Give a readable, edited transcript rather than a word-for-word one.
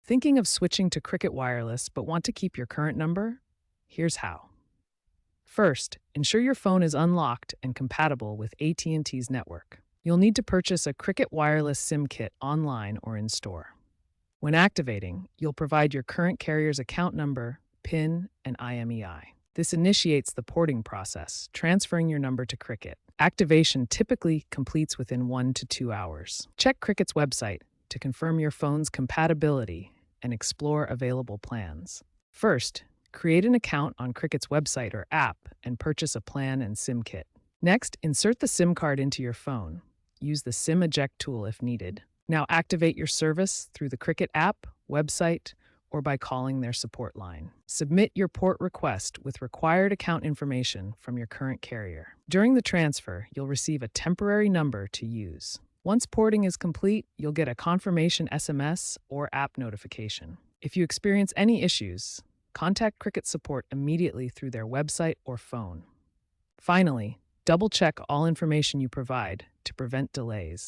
Thinking of switching to Cricket Wireless but want to keep your current number? Here's how. First, ensure your phone is unlocked and compatible with AT&T's network. You'll need to purchase a Cricket Wireless SIM kit online or in store. When activating, you'll provide your current carrier's account number, PIN, and IMEI. This initiates the porting process, transferring your number to Cricket. Activation typically completes within 1 to 2 hours. Check Cricket's website to confirm your phone's compatibility and explore available plans. First, create an account on Cricket's website or app and purchase a plan and SIM kit. Next, insert the SIM card into your phone. Use the SIM eject tool if needed. Now activate your service through the Cricket app, website, or by calling their support line. Submit your port request with required account information from your current carrier. During the transfer, you'll receive a temporary number to use. Once porting is complete, you'll get a confirmation SMS or app notification. If you experience any issues, contact Cricket support immediately through their website or phone. Finally, double-check all information you provide to prevent delays.